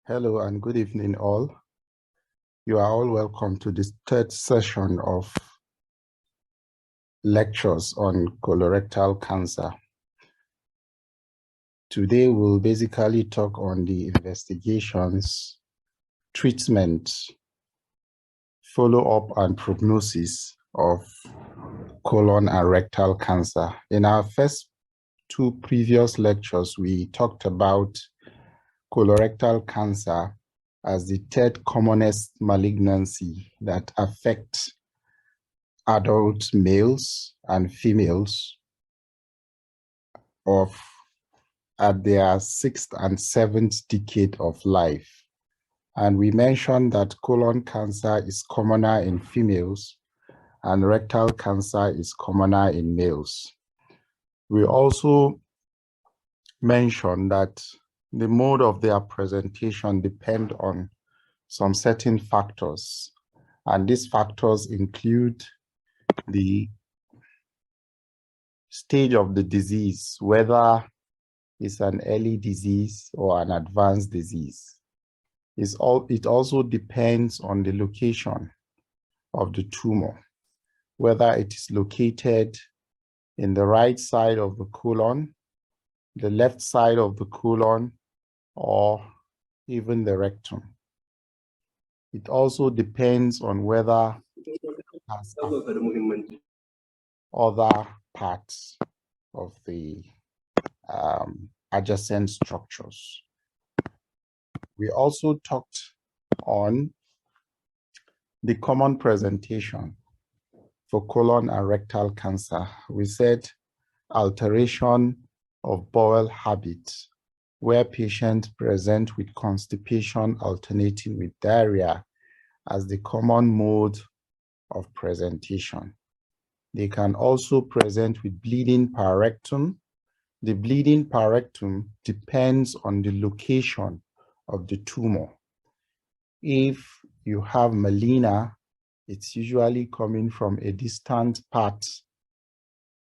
Hello and good evening all. You are all welcome to this third session of lectures on colorectal cancer. Today we'll basically talk on the investigations, treatment, follow-up and prognosis of colon and rectal cancer. In our first two previous lectures, we talked about colorectal cancer as the third commonest malignancy that affects adult males and females at their 6th and 7th decade of life. And we mentioned that colon cancer is commoner in females and rectal cancer is commoner in males. We also mentioned that the mode of their presentation depend on some certain factors, and these factors include the stage of the disease, whether it's an early disease or an advanced disease. It also depends on the location of the tumor, whether it is located in the right side of the colon, the left side of the colon, or even the rectum. It also depends on whether it has other parts of the adjacent structures. We also talked on the common presentation for colon and rectal cancer. We said alteration of bowel habit, where patients present with constipation alternating with diarrhea as the common mode of presentation. They can also present with bleeding pararectum. The bleeding pararectum depends on the location of the tumor. If you have melena, it's usually coming from a distant part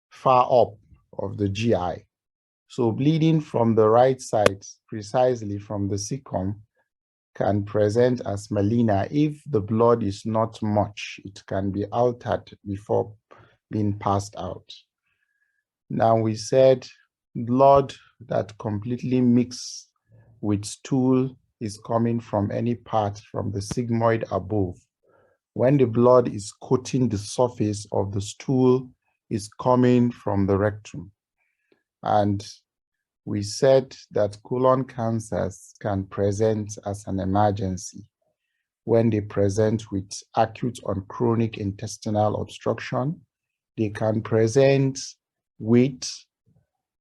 far up of the GI. So bleeding from the right side, precisely from the cecum, can present as melena. If the blood is not much, it can be altered before being passed out. Now we said blood that completely mixed with stool is coming from any part from the sigmoid above. When the blood is coating the surface of the stool, is coming from the rectum. And we said that colon cancers can present as an emergency when they present with acute or chronic intestinal obstruction. They can present with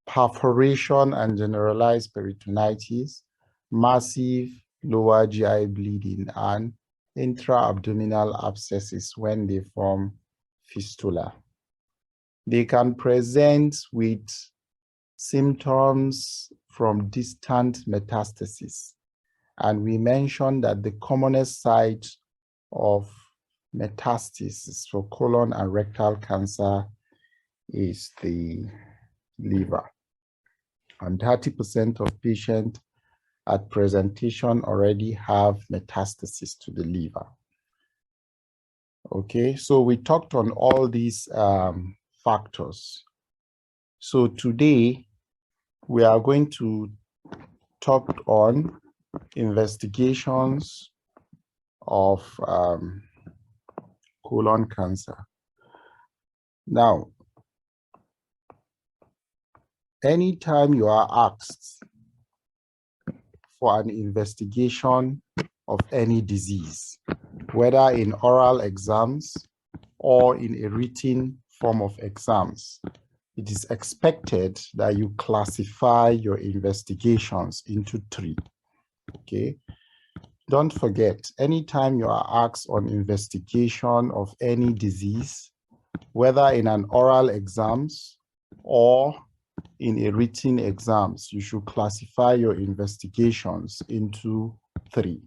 perforation and generalized peritonitis, massive lower GI bleeding, and intra-abdominal abscesses when they form fistula. They can present with symptoms from distant metastasis. And we mentioned that the commonest site of metastasis for colon and rectal cancer is the liver. And 30% of patients at presentation already have metastasis to the liver. Okay, so we talked on all these factors. So today, we are going to talk on investigations of colon cancer. Now, anytime you are asked for an investigation of any disease, whether in oral exams or in a written form of exams, it is expected that you classify your investigations into 3, okay? Don't forget, anytime you are asked on investigation of any disease, whether in an oral exams or in a written exams, you should classify your investigations into 3.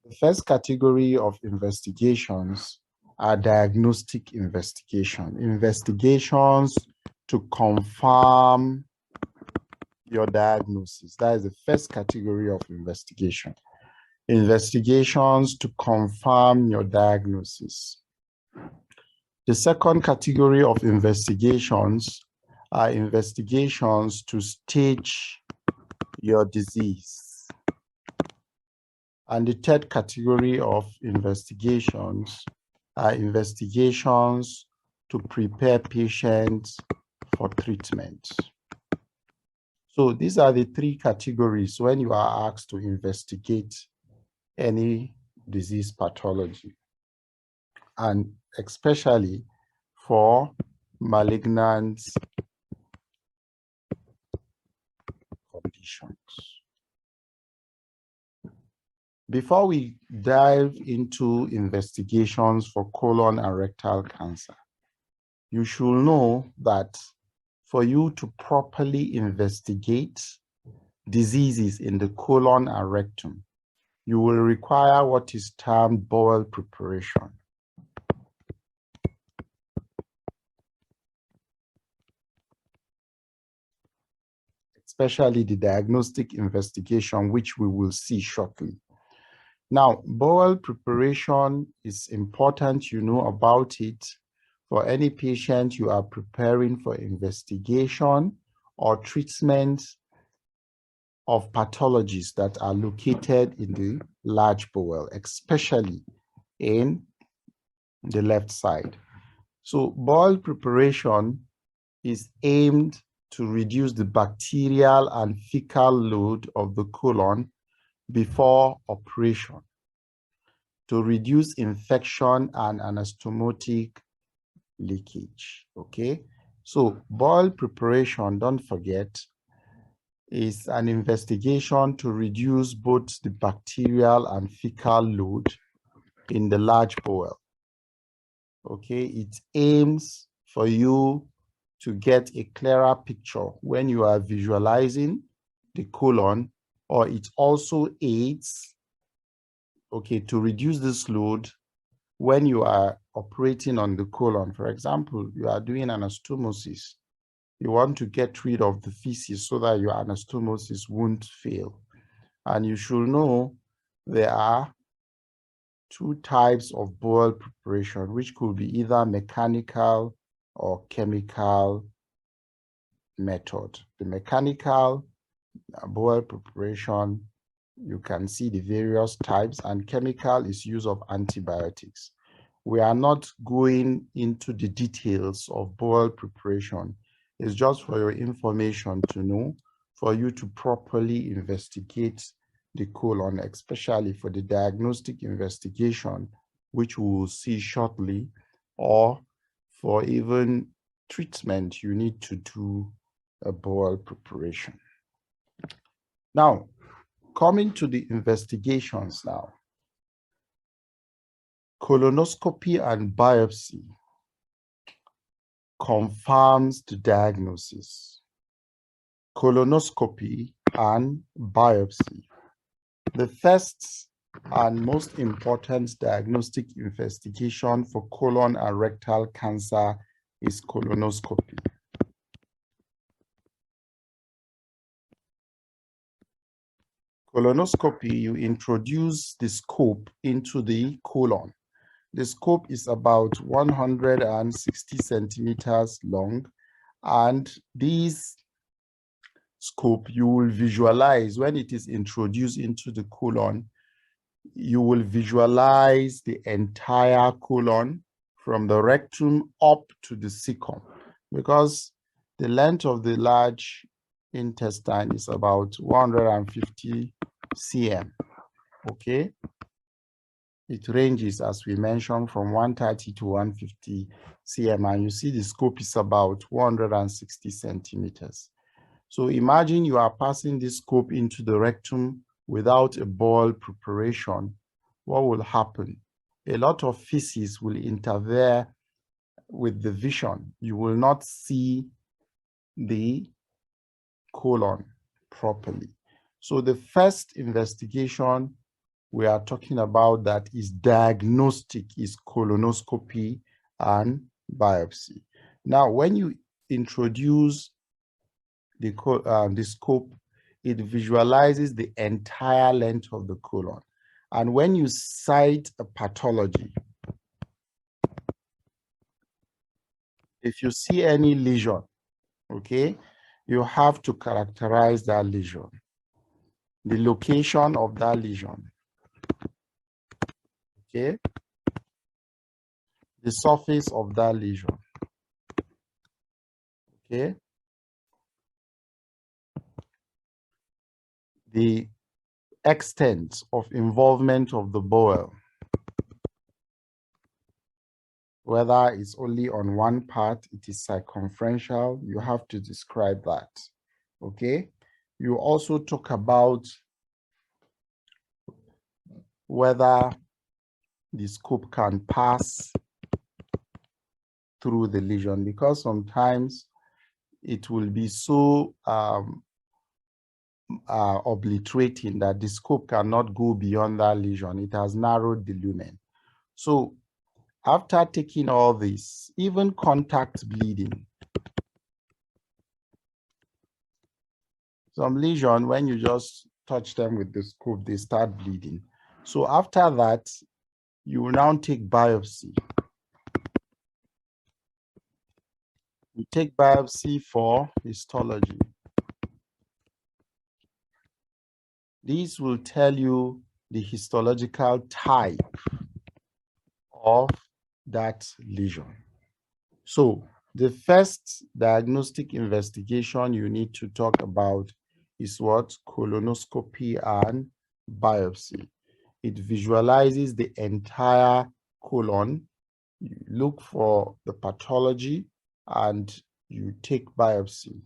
The first category of investigations are diagnostic investigations to confirm your diagnosis. That is the first category of investigation. Investigations to confirm your diagnosis. The second category of investigations are investigations to stage your disease. And the third category of investigations are investigations to prepare patients for treatment. So these are the three categories when you are asked to investigate any disease pathology, and especially for malignant conditions. Before we dive into investigations for colon and rectal cancer, you should know that for you to properly investigate diseases in the colon and rectum, you will require what is termed bowel preparation. Especially the diagnostic investigation, which we will see shortly. Now, bowel preparation is important, you know about it. For any patient you are preparing for investigation or treatment of pathologies that are located in the large bowel, especially in the left side. So bowel preparation is aimed to reduce the bacterial and fecal load of the colon before operation, to reduce infection and anastomotic leakage. Okay, so bowel preparation, don't forget, is an investigation to reduce both the bacterial and fecal load in the large bowel. Okay, it aims for you to get a clearer picture when you are visualizing the colon, or it also aids, okay, to reduce this load when you are operating on the colon. For example, you are doing anastomosis. You want to get rid of the feces so that your anastomosis won't fail. And you should know there are two types of bowel preparation, which could be either mechanical or chemical method. The mechanical bowel preparation, you can see the various types, and chemical is use of antibiotics. We are not going into the details of bowel preparation. It's just for your information to know, for you to properly investigate the colon, especially for the diagnostic investigation, which we will see shortly, or for even treatment, you need to do a bowel preparation. Now, coming to the investigations now. Colonoscopy and biopsy confirms the diagnosis. Colonoscopy and biopsy. The first and most important diagnostic investigation for colon and rectal cancer is colonoscopy. Colonoscopy, you introduce the scope into the colon. The scope is about 160 centimeters long, and this scope you will visualize when it is introduced into the colon. You will visualize the entire colon from the rectum up to the cecum, because the length of the large intestine is about 150 cm. Okay, it ranges, as we mentioned, from 130 to 150 cm, and you see the scope is about 160 centimeters. So imagine you are passing this scope into the rectum without a bowel preparation. What will happen? A lot of feces will interfere with the vision. You will not see the colon properly. So the first investigation we are talking about that is diagnostic is colonoscopy and biopsy. Now, when you introduce the scope, it visualizes the entire length of the colon. And when you cite a pathology, if you see any lesion, okay, you have to characterize that lesion, the location of that lesion, okay, the surface of that lesion, okay, the extent of involvement of the bowel, whether it's only on one part, it is circumferential, you have to describe that, okay? You also talk about whether the scope can pass through the lesion, because sometimes it will be so obliterating that the scope cannot go beyond that lesion. It has narrowed the lumen. So after taking all this, even contact bleeding, some lesion, when you just touch them with the scope, they start bleeding. So after that, you will now take biopsy. You take biopsy for histology. These will tell you the histological type of that lesion. So the first diagnostic investigation you need to talk about is what? Colonoscopy and biopsy. It visualizes the entire colon. You look for the pathology and you take biopsy.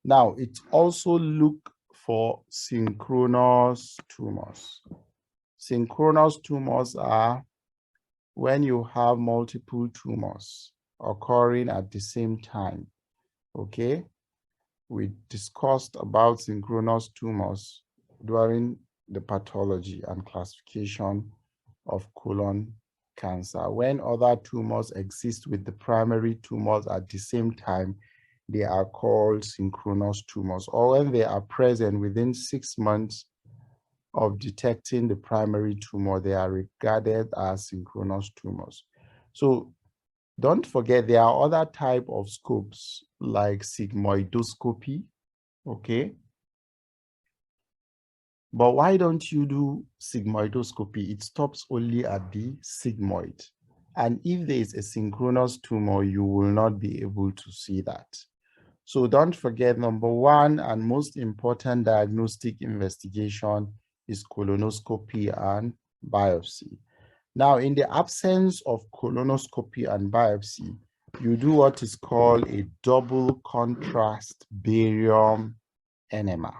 Now, it also look for synchronous tumors. Synchronous tumors are when you have multiple tumors occurring at the same time, okay? We discussed about synchronous tumors during the pathology and classification of colon cancer. When other tumors exist with the primary tumors at the same time, they are called synchronous tumors, or when they are present within 6 months of detecting the primary tumor, they are regarded as synchronous tumors. So don't forget, there are other type of scopes like sigmoidoscopy, okay? But why don't you do sigmoidoscopy? It stops only at the sigmoid. And if there is a synchronous tumor, you will not be able to see that. So don't forget, number one and most important diagnostic investigation is colonoscopy and biopsy. Now, in the absence of colonoscopy and biopsy, you do what is called a double contrast barium enema.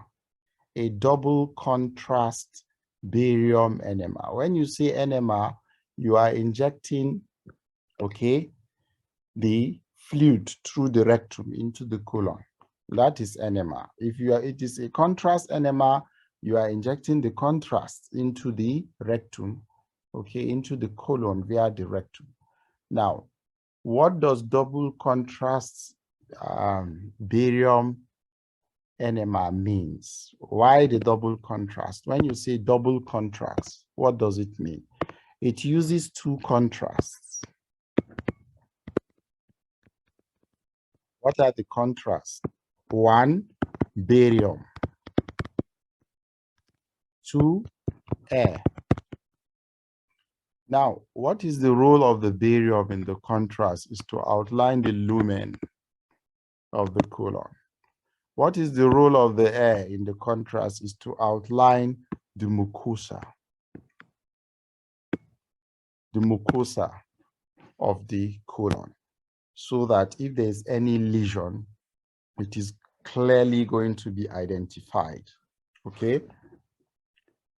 A double contrast barium enema. When you say enema, you are injecting, okay, the fluid through the rectum into the colon. That is enema. If it is a contrast enema, you are injecting the contrast into the rectum, okay, into the colon via the rectum. Now, what does double contrast barium enema means? Why the double contrast? When you say double contrast, what does it mean? It uses two contrasts. What are the contrasts? One, barium. Two, air. Now, what is the role of the barium in the contrast? Is to outline the lumen of the colon. What is the role of the air in the contrast? Is to outline the mucosa. The mucosa of the colon, so that if there's any lesion, it is clearly going to be identified, okay?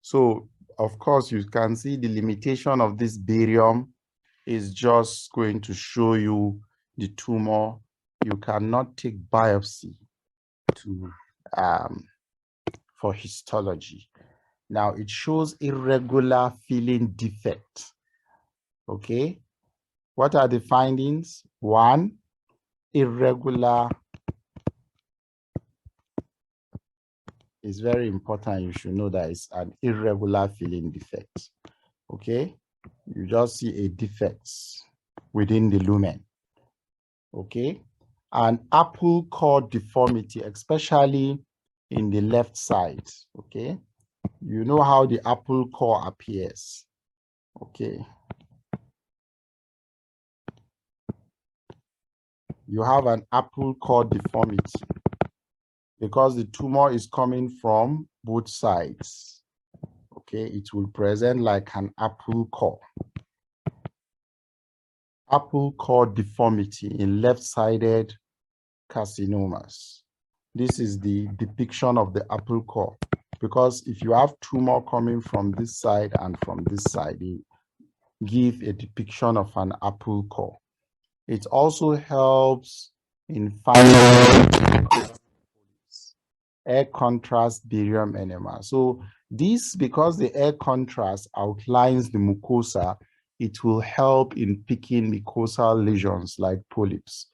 So, of course, you can see the limitation of this barium is just going to show you the tumor. You cannot take biopsy to for histology. Now, it shows irregular filling defect, okay? What are the findings? One, irregular It's very important. You should know that it's an irregular filling defect. Okay, you just see a defect within the lumen. Okay, an apple core deformity, especially in the left side. Okay, you know how the apple core appears. Okay, you have an apple core deformity because the tumor is coming from both sides. Okay, it will present like an apple core. Apple core deformity in left-sided carcinomas. This is the depiction of the apple core, because if you have tumor coming from this side and from this side, they give a depiction of an apple core. It also helps in finding air contrast barium enema. So this, because the air contrast outlines the mucosa, it will help in picking mucosal lesions like polyps.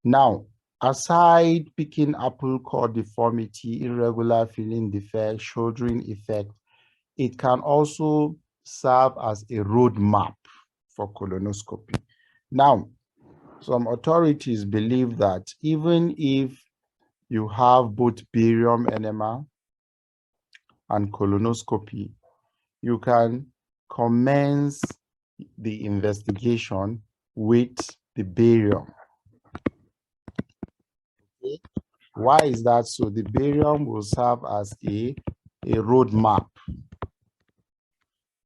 Now, aside picking apple core deformity, irregular filling defect, shouldering effect, it can also serve as a roadmap for colonoscopy. Now, some authorities believe that even if you have both barium enema and colonoscopy, you can commence the investigation with the barium. Okay. Why is that so? The barium will serve as a roadmap.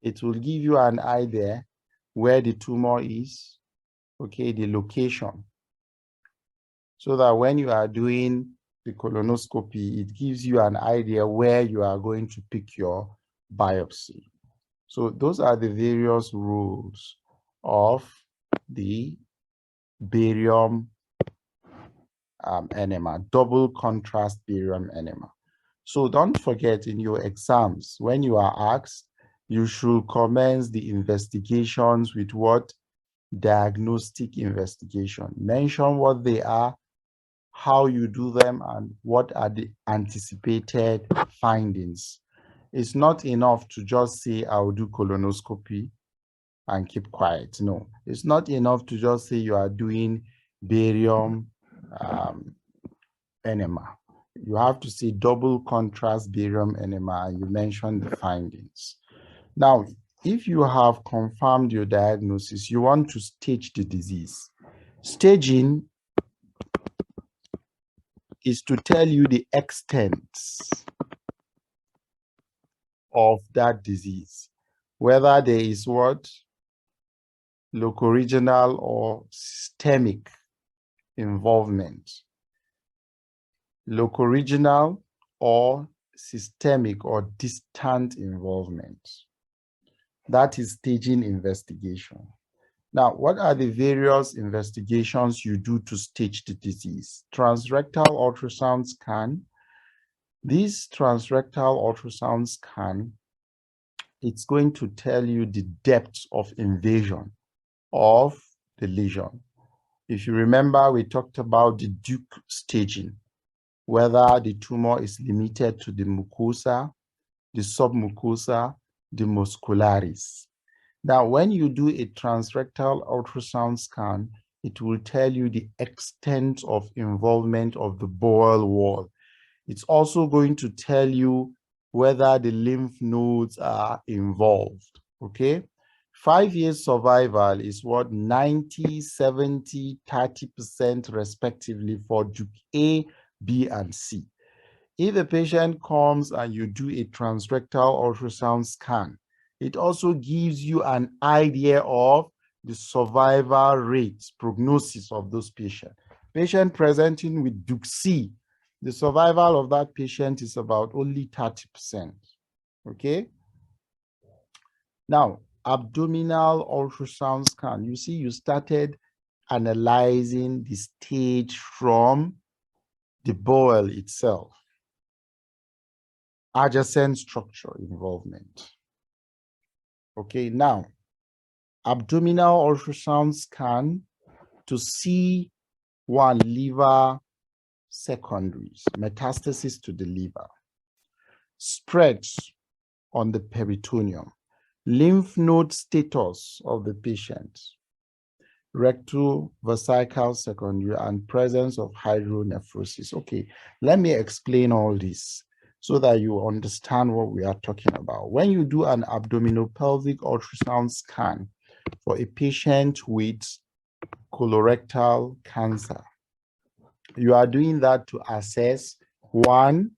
It will give you an idea where the tumor is, okay, the location, so that when you are doing the colonoscopy, it gives you an idea where you are going to pick your biopsy. So those are the various rules of the barium enema, double contrast barium enema. So don't forget, in your exams, when you are asked, you should commence the investigations with what? Diagnostic investigation. Mention what they are, how you do them, and what are the anticipated findings. It's not enough to just say, I'll do colonoscopy and keep quiet. No, it's not enough to just say you are doing barium enema. You have to say double contrast barium enema, and you mention the findings. Now, if you have confirmed your diagnosis, you want to stage the disease. Staging is to tell you the extent of that disease, whether there is what? Locoregional or systemic involvement. Locoregional or systemic or distant involvement. That is staging investigation. Now, what are the various investigations you do to stage the disease? Transrectal ultrasound scan. This transrectal ultrasound scan, it's going to tell you the depth of invasion of the lesion. If you remember, we talked about the Duke staging, whether the tumor is limited to the mucosa, the submucosa, the muscularis. Now, when you do a transrectal ultrasound scan, it will tell you the extent of involvement of the bowel wall. It's also going to tell you whether the lymph nodes are involved, okay? 5 years survival is what? 90, 70, 30% respectively for Duke A, B, and C. If a patient comes and you do a transrectal ultrasound scan, it also gives you an idea of the survival rates, prognosis of those patients. Patient presenting with Duke C, the survival of that patient is about only 30%, okay? Now, abdominal ultrasound scan, you see you started analyzing the stage from the bowel itself. Adjacent structure involvement. Okay, now, abdominal ultrasound scan to see one, liver secondaries, metastasis to the liver. spreads on the peritoneum, lymph node status of the patient, rectal vesical secondary, and presence of hydronephrosis. Okay, let me explain all this so that you understand what we are talking about. When you do an abdominopelvic ultrasound scan for a patient with colorectal cancer, you are doing that to assess one,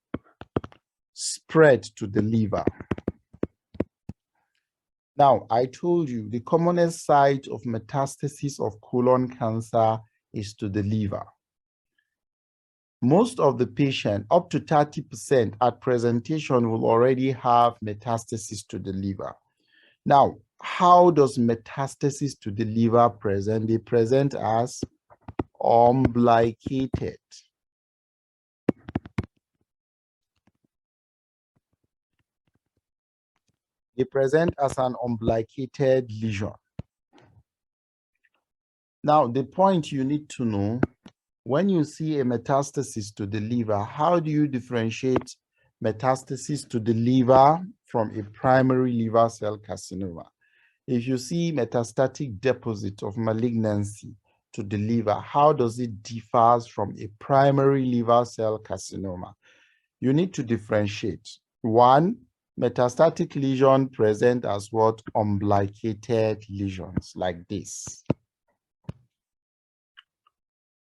spread to the liver. Now, I told you the commonest site of metastasis of colon cancer is to the liver. Most of the patient, up to 30% at presentation, will already have metastasis to the liver. Now, how does metastasis to the liver present? They present as umbilicated. They present as an umbilicated lesion. Now, the point you need to know, when you see a metastasis to the liver, how do you differentiate metastasis to the liver from a primary liver cell carcinoma? If you see metastatic deposit of malignancy to the liver, how does it differ from a primary liver cell carcinoma? You need to differentiate. One, metastatic lesion present as what? Umbilicated lesions like this.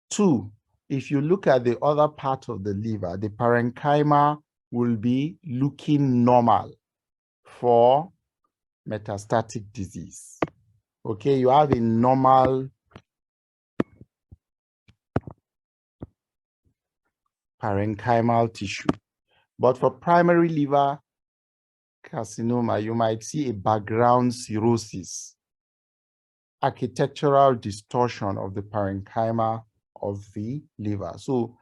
Two, if you look at the other part of the liver, the parenchyma will be looking normal for metastatic disease. Okay, you have a normal parenchymal tissue. But for primary liver carcinoma, you might see a background cirrhosis, architectural distortion of the parenchyma of the liver. So,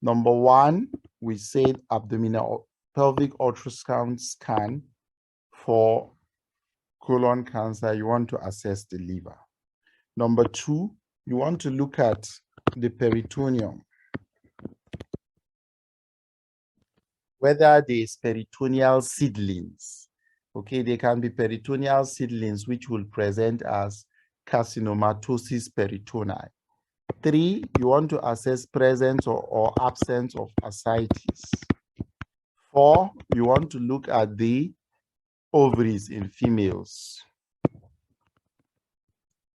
number one, we said abdominal pelvic ultrasound scan for colon cancer. You want to assess the liver. Number two, you want to look at the peritoneum, whether there is peritoneal seedlings. Okay, they can be peritoneal seedlings which will present as carcinomatosis peritonei. Three, you want to assess presence or absence of ascites. Four, you want to look at the ovaries in females.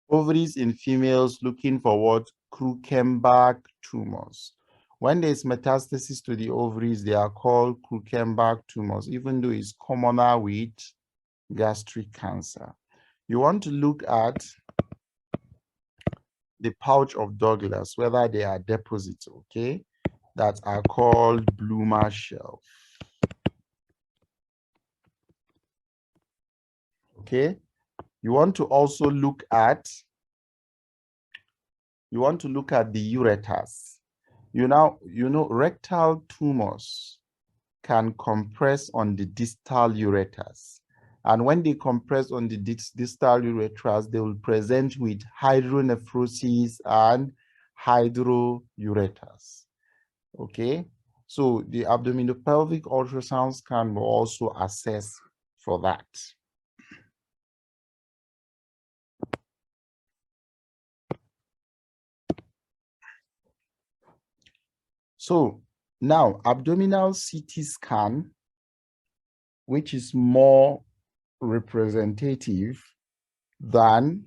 Ovaries in females looking for what? Krukenbach tumors. When there's metastasis to the ovaries, they are called Krukenbach tumors, even though it's commoner with gastric cancer. You want to look at the pouch of Douglas, whether they are deposits, okay, that are called Bloomer shelf. Okay, you want to also look at the ureters. You know, rectal tumors can compress on the distal ureters. And when they compress on the distal ureters, they will present with hydronephrosis and hydroureters. Okay, so the abdominopelvic ultrasound scan will also assess for that. So now abdominal CT scan, which is more representative than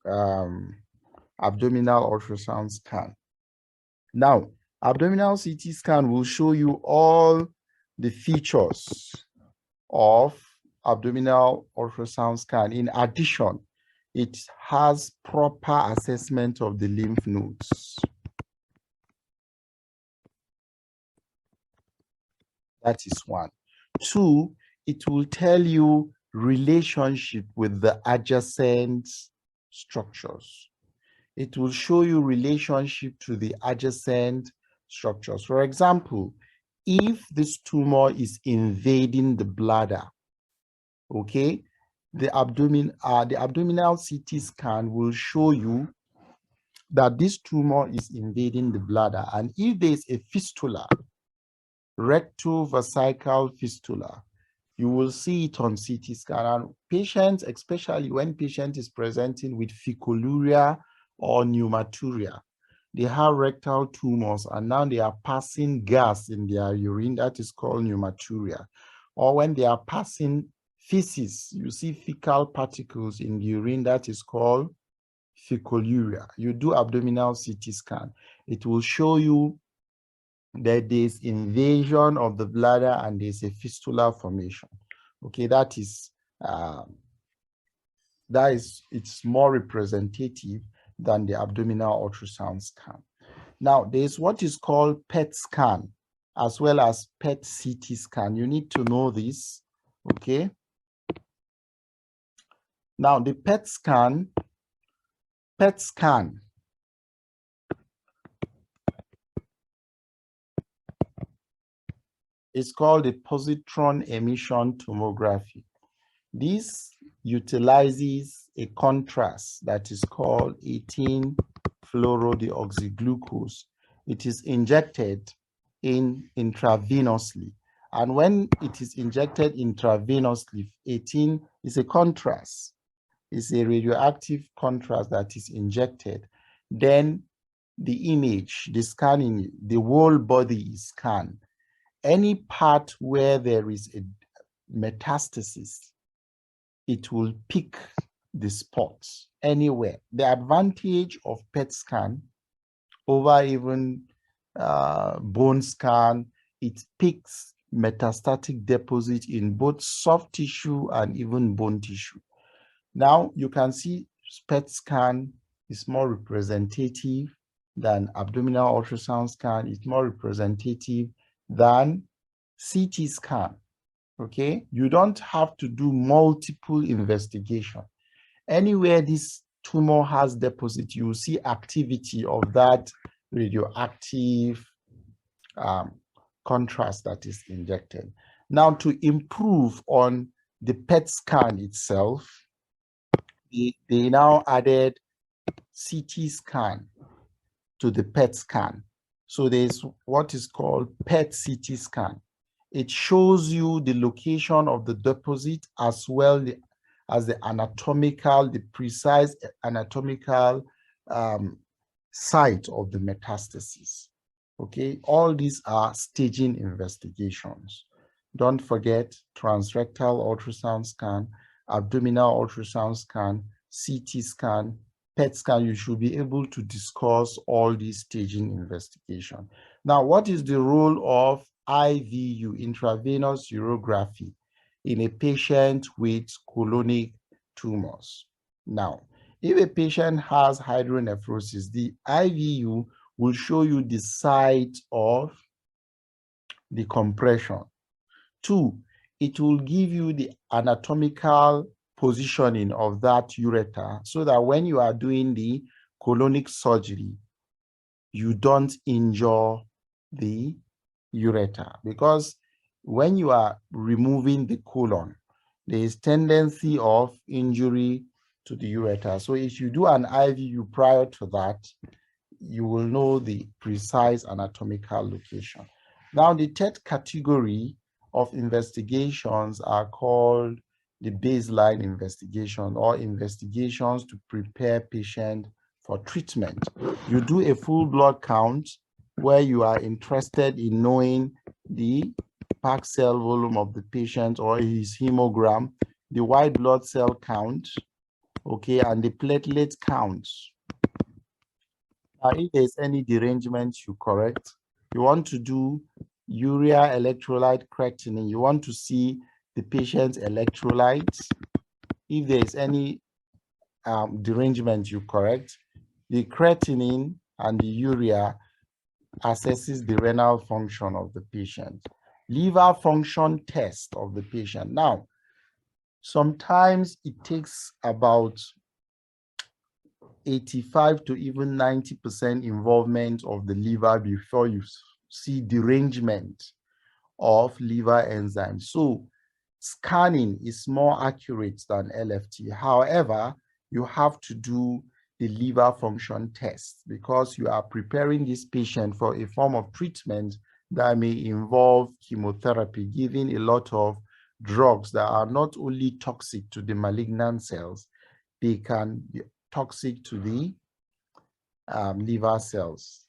abdominal ultrasound scan. Now, abdominal CT scan will show you all the features of abdominal ultrasound scan. In addition, it has proper assessment of the lymph nodes. That is one. Two, it will tell you relationship with the adjacent structures. It will show you relationship to the adjacent structures. For example, if this tumor is invading the bladder, okay, the abdominal CT scan will show you that this tumor is invading the bladder. And if there's a fistula rectovesical fistula. You will see it on CT scan. And patients, especially when patient is presenting with fecoluria or pneumaturia, they have rectal tumors and now they are passing gas in their urine. That is called pneumaturia. Or when they are passing feces, you see fecal particles in the urine. That is called fecoluria. You do abdominal CT scan. It will show you that there's invasion of the bladder and there's a fistula formation. Okay, it's more representative than the abdominal ultrasound scan. Now, there's what is called PET scan as well as PET CT scan. You need to know this, okay? Now, the PET scan is called the positron emission tomography. This utilizes a contrast that is called 18-fluorodeoxyglucose. It is injected intravenously. And when it is injected intravenously, 18 is a contrast. It's a radioactive contrast that is injected. Then the image, the scanning, the whole body is scanned. Any part where there is a metastasis, it will pick the spots anywhere. The advantage of PET scan over even bone scan, it picks metastatic deposit in both soft tissue and even bone tissue. Now you can see PET scan is more representative than abdominal ultrasound scan. It's more representative than CT scan. Okay, you don't have to do multiple investigation. Anywhere this tumor has deposit, you will see activity of that radioactive contrast that is injected. Now, to improve on the PET scan itself, they now added CT scan to the PET scan. So there's what is called PET CT scan. It shows you the location of the deposit as well as the precise anatomical site of the metastasis. Okay, all these are staging investigations. Don't forget transrectal ultrasound scan, abdominal ultrasound scan, CT scan, PET scan. You should be able to discuss all these staging investigation. Now, what is the role of IVU, intravenous urography, in a patient with colonic tumors? Now, if a patient has hydronephrosis, the IVU will show you the site of the compression. 2, it will give you the anatomical positioning of that ureter so that when you are doing the colonic surgery, you don't injure the ureter, because when you are removing the colon, there is tendency of injury to the ureter. So if you do an IVU prior to that, you will know the precise anatomical location. Now, the third category of investigations are called the baseline investigation, or investigations to prepare patient for treatment. You do a full blood count where you are interested in knowing the packed cell volume of the patient or his hemogram, the white blood cell count, okay, and the platelet counts. Now, if there's any derangement, you correct. You want to do urea electrolyte creatinine. You want to see the patient's electrolytes. If there is any derangement, you correct. The creatinine and the urea assesses the renal function of the patient. Liver function test of the patient. Now, sometimes it takes about 85 to even 90% involvement of the liver before you see derangement of liver enzymes. So scanning is more accurate than LFT. However, you have to do the liver function test because you are preparing this patient for a form of treatment that may involve chemotherapy, giving a lot of drugs that are not only toxic to the malignant cells, they can be toxic to the liver cells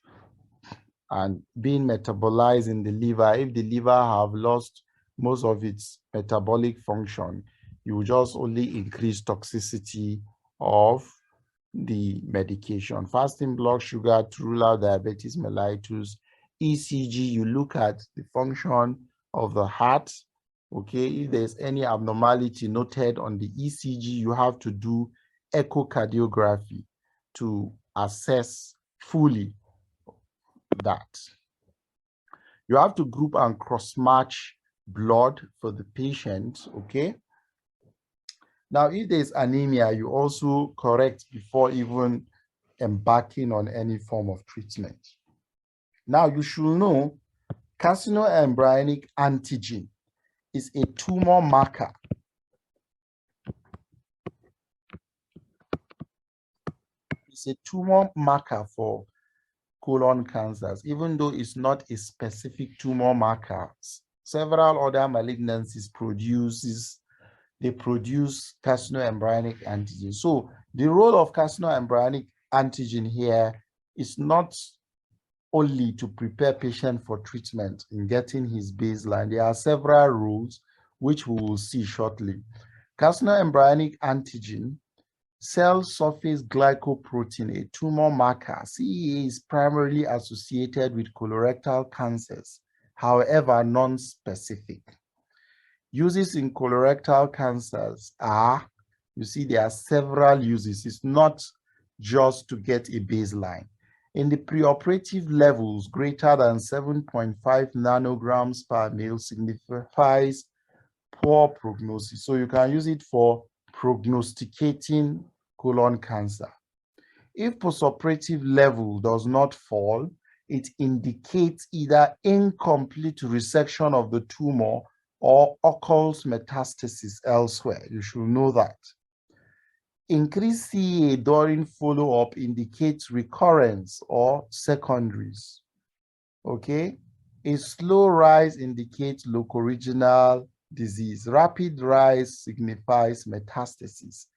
and being metabolized in the liver. If the liver have lost most of its metabolic function, you will just only increase toxicity of the medication. Fasting blood sugar to rule out diabetes mellitus. ECG, you look at the function of the heart. Okay, if there's any abnormality noted on the ECG, you have to do echocardiography to assess fully that. You have to group and cross-match blood for the patient, okay? Now, if there's anemia, you also correct before even embarking on any form of treatment. Now, you should know carcinoembryonic antigen is a tumor marker. It's a tumor marker for colon cancers, even though it's not a specific tumor marker. Several other malignancies produce carcinoembryonic antigen. So the role of carcinoembryonic antigen here is not only to prepare patient for treatment in getting his baseline. There are several roles which we will see shortly. Carcinoembryonic antigen, cell surface glycoprotein, a tumor marker. CEA is primarily associated with colorectal cancers, however, non-specific. Uses in colorectal cancers are, you see, there are several uses. It's not just to get a baseline. In the preoperative levels, greater than 7.5 nanograms per ml signifies poor prognosis. So you can use it for prognosticating colon cancer. If postoperative level does not fall, it indicates either incomplete resection of the tumor or occult metastasis elsewhere. You should know that. Increased CEA during follow-up indicates recurrence or secondaries. Okay? A slow rise indicates locoregional disease. Rapid rise signifies metastasis.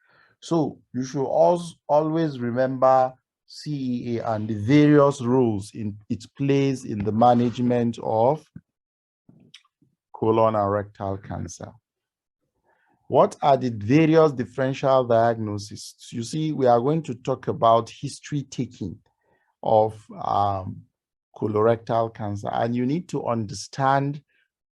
So you should also always remember CEA and the various roles it plays in the management of colon and rectal cancer. What are the various differential diagnoses? You see, we are going to talk about history taking of colorectal cancer, and you need to understand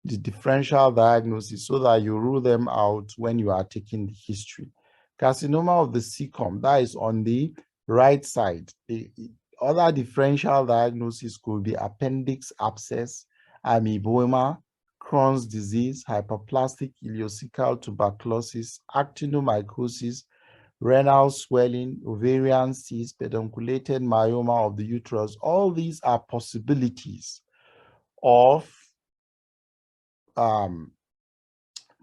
the differential diagnosis so that you rule them out when you are taking the history. Carcinoma of the cecum, that is on the right side. The other differential diagnosis could be appendix abscess, amoeboма, Crohn's disease, hyperplastic ileocecal tuberculosis, actinomycosis, renal swelling, ovarian cyst, pedunculated myoma of the uterus. All these are possibilities of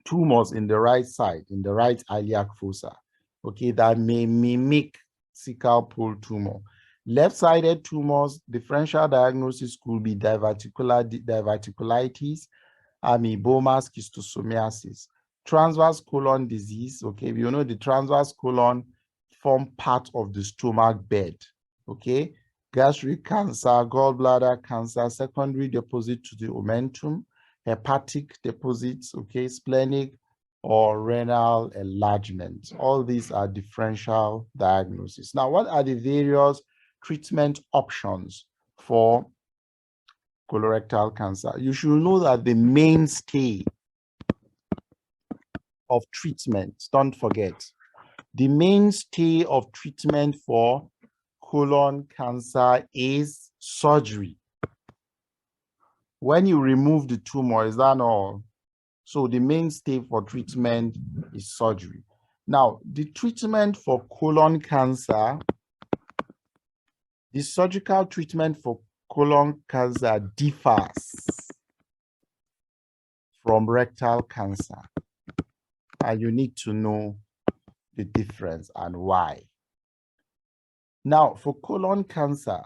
tumors in the right side, in the right iliac fossa, okay, that may mimic cecal pole tumor. Left-sided tumors, differential diagnosis could be diverticulitis, amoeboma, schistosomiasis. Transverse colon disease, okay, you know the transverse colon form part of the stomach bed, okay. Gastric cancer, gallbladder cancer, secondary deposit to the omentum, hepatic deposits, okay, splenic or renal enlargement. All these are differential diagnoses. Now, what are the various treatment options for colorectal cancer? You should know that the mainstay of treatment, don't forget, the mainstay of treatment for colon cancer is surgery. When you remove the tumor, is that all? So the mainstay for treatment is surgery. Now, the treatment for colon cancer, the surgical treatment for colon cancer differs from rectal cancer, and you need to know the difference and why. Now, for colon cancer,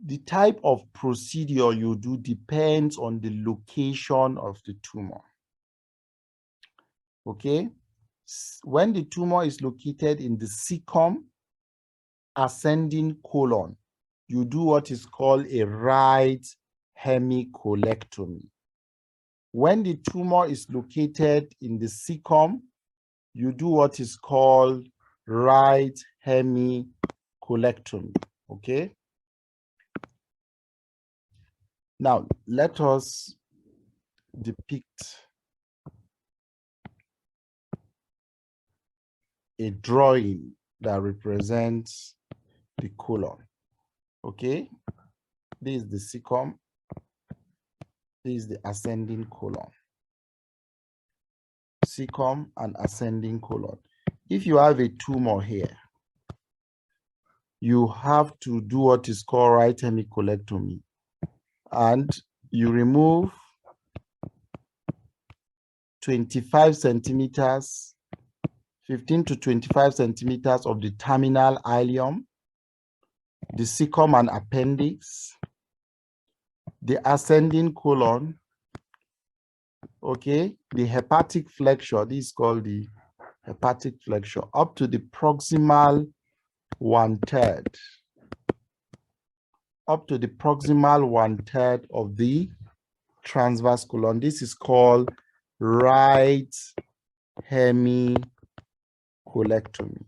The type of procedure you do depends on the location of the tumor. Okay? When the tumor is located in the cecum, ascending colon, you do what is called a right hemicolectomy. When the tumor is located in the cecum, you do what is called right hemicolectomy. Okay? Now, let us depict a drawing that represents the colon. Okay? This is the cecum. This is the ascending colon. Cecum and ascending colon. If you have a tumor here, you have to do what is called right hemicolectomy, and you remove 25 centimeters, 15 to 25 centimeters of the terminal ileum, the cecum and appendix, the ascending colon, okay, the hepatic flexure, this is called the hepatic flexure, up to the proximal 1/3, up to the proximal 1/3 of the transverse colon. This is called right hemicolectomy.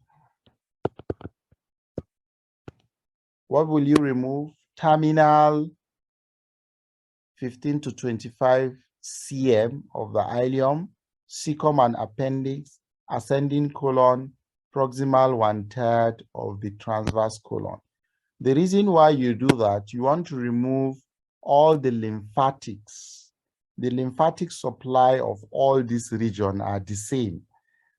What will you remove? Terminal 15 to 25 cm of the ileum, cecum and appendix, ascending colon, proximal 1/3 of the transverse colon. The reason why you do that, you want to remove all the lymphatics. The lymphatic supply of all this region are the same,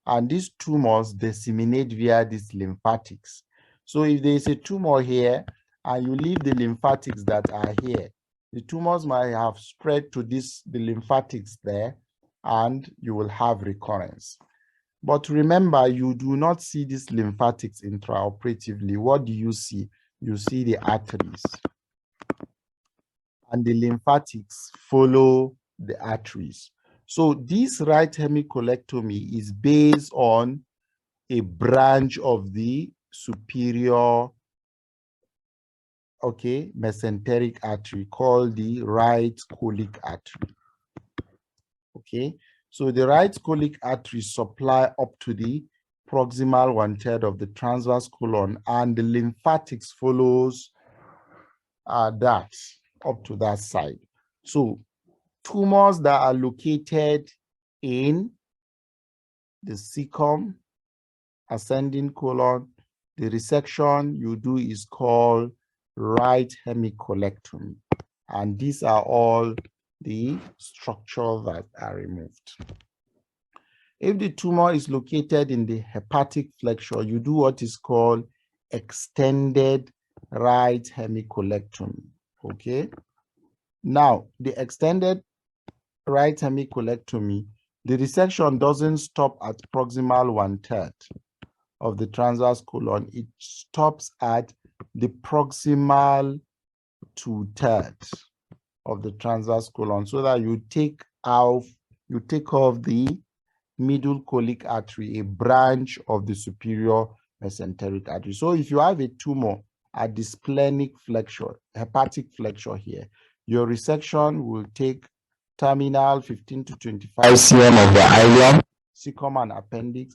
and these tumors disseminate via these lymphatics. So if there is a tumor here and you leave the lymphatics that are here, the tumors might have spread to the lymphatics there, and you will have recurrence. But remember, you do not see these lymphatics intraoperatively. What do you see? You see the arteries, and the lymphatics follow the arteries. So this right hemicolectomy is based on a branch of the superior, okay, mesenteric artery called the right colic artery. Okay, so the right colic artery supply up to the proximal 1/3 of the transverse colon, and the lymphatics follows that up to that side. So tumors that are located in the cecum, ascending colon, the resection you do is called right hemicolectomy. And these are all the structures that are removed. If the tumor is located in the hepatic flexure, you do what is called extended right hemicolectomy. Okay. Now, the extended right hemicolectomy, the resection doesn't stop at proximal 1/3 of the transverse colon. It stops at the proximal 2/3 of the transverse colon, so that you take off the middle colic artery, a branch of the superior mesenteric artery. So if you have a tumor at the splenic flexure, hepatic flexure here, your resection will take terminal 15 to 25 cm of the ileum, cecum and appendix,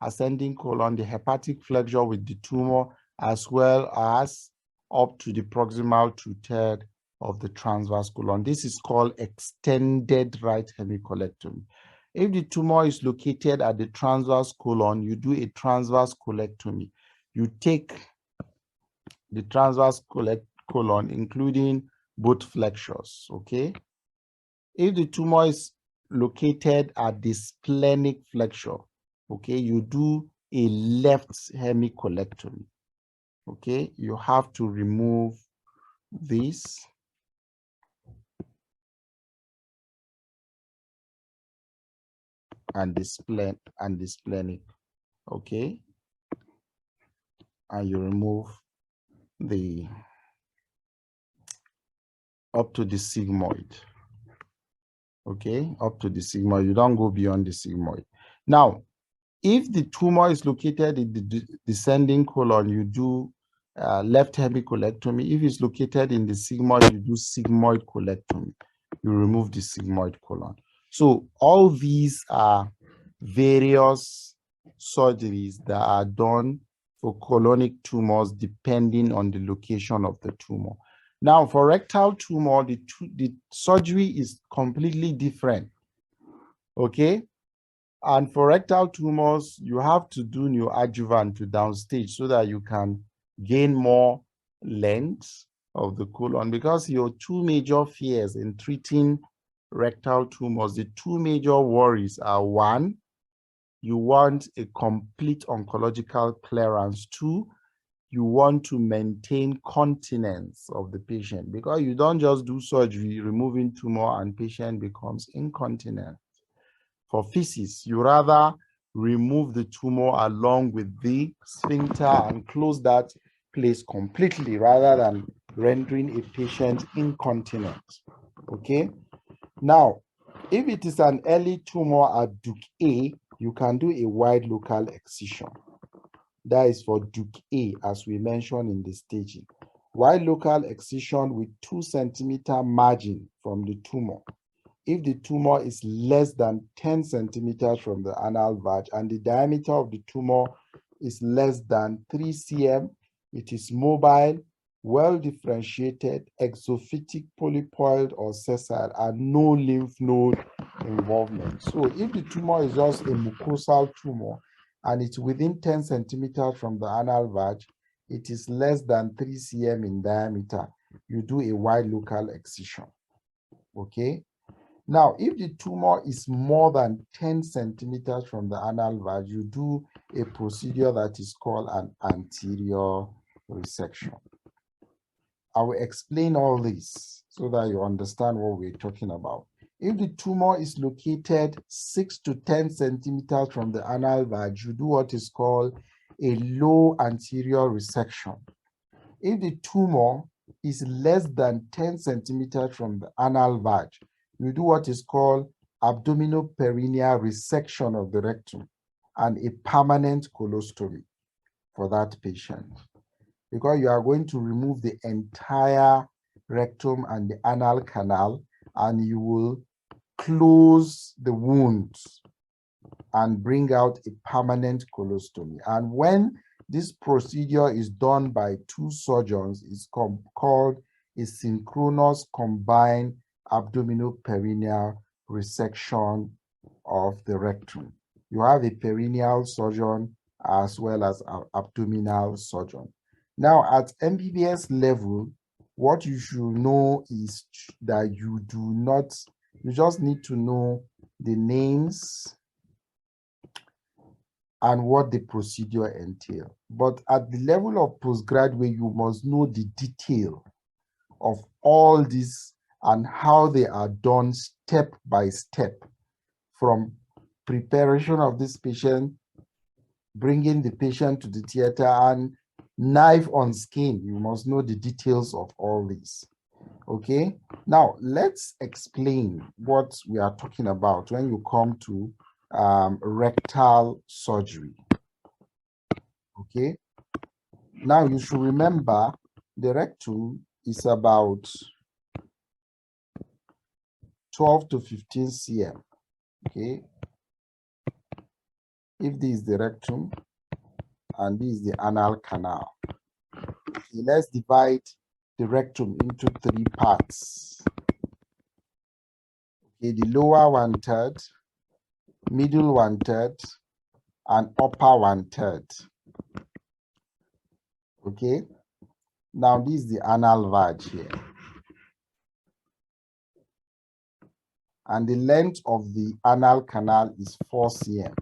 ascending colon, the hepatic flexure with the tumor, as well as up to the proximal 2/3 of the transverse colon. This is called extended right hemicolectomy. If the tumor is located at the transverse colon, you do a transverse colectomy. You take the transverse colon, including both flexures, okay? If the tumor is located at the splenic flexure, okay, you do a left hemicolectomy, okay? You have to remove this and the spleen and the splenic, okay? And you remove the up to the sigmoid. Okay, up to the sigmoid. You don't go beyond the sigmoid. Now, if the tumor is located in the descending colon, you do left hemicolectomy. If it's located in the sigmoid, you do sigmoid colectomy. You remove the sigmoid colon. So all these are various surgeries that are done for colonic tumors depending on the location of the tumor. Now, for rectal tumor, the surgery is completely different. Okay? And for rectal tumors, you have to do neoadjuvant to downstage so that you can gain more length of the colon, because your two major fears in treating rectal tumors, the two major worries are: one, you want a complete oncological clearance; two, you want to maintain continence of the patient, because you don't just do surgery, removing tumor, and patient becomes incontinent. For feces, you rather remove the tumor along with the sphincter and close that place completely rather than rendering a patient incontinent. Okay? Now, if it is an early tumor at Duke A, you can do a wide local excision. That is for Duke A, as we mentioned in the staging. Wide local excision with 2 centimeter margin from the tumor. If the tumor is less than 10 centimeters from the anal vag and the diameter of the tumor is less than 3 cm, it is mobile, well differentiated, exophytic, polypoid, or sessile, and no lymph node involvement. So if the tumor is just a mucosal tumor and it's within 10 centimeters from the anal vag, it is less than 3 cm in diameter, you do a wide local excision. Okay? Now, if the tumor is more than 10 centimeters from the anal vag, you do a procedure that is called an anterior resection. I will explain all this so that you understand what we're talking about. If the tumor is located 6 to 10 centimeters from the anal vag, you do what is called a low anterior resection. If the tumor is less than 10 centimeters from the anal vag, you do what is called abdominoperineal resection of the rectum and a permanent colostomy for that patient, because you are going to remove the entire rectum and the anal canal, and you will close the wounds and bring out a permanent colostomy. And when this procedure is done by 2 surgeons, it's called a synchronous combined abdominoperineal resection of the rectum. You have a perineal surgeon as well as an abdominal surgeon. Now, at MBBS level, what you should know is that you just need to know the names and what the procedure entails. But at the level of postgraduate, you must know the detail of all this and how they are done step by step, from preparation of this patient, bringing the patient to the theater, and knife on skin. You must know the details of all this. Okay, now let's explain what we are talking about when you come to rectal surgery. Okay, now you should remember the rectum is about 12 to 15 cm. Okay, if this is the rectum and this is the anal canal, okay, let's divide the rectum into 3 parts. Okay, the lower 1/3, middle 1/3, and upper 1/3. Okay, now this is the anal vag here, and the length of the anal canal is 4 cm.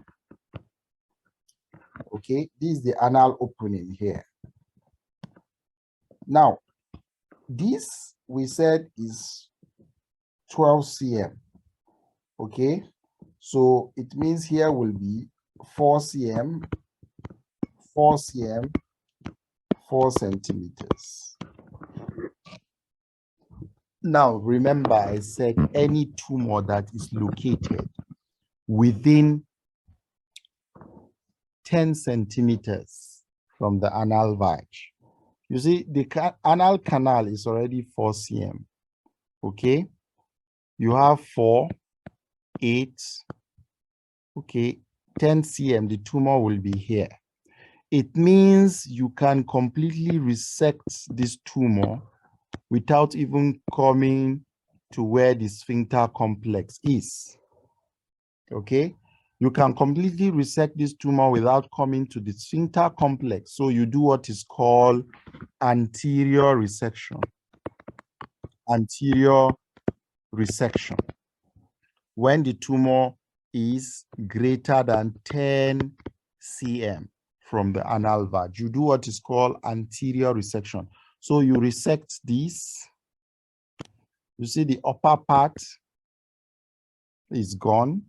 Okay, this is the anal opening here. Now, this we said is 12 cm. Okay, so it means here will be 4 cm, 4 cm, 4 centimeters. Now, remember, I said any tumor that is located within 10 centimeters from the anal vag. You see, the anal canal is already 4 cm. Okay, you have 4, 8, okay, 10 cm, the tumor will be here. It means you can completely resect this tumor without even coming to where the sphincter complex is. Okay, you can completely resect this tumor without coming to the sphincter complex. So you do what is called anterior resection. Anterior resection. When the tumor is greater than 10 cm from the anal vag, you do what is called anterior resection. So you resect this. You see the upper part is gone.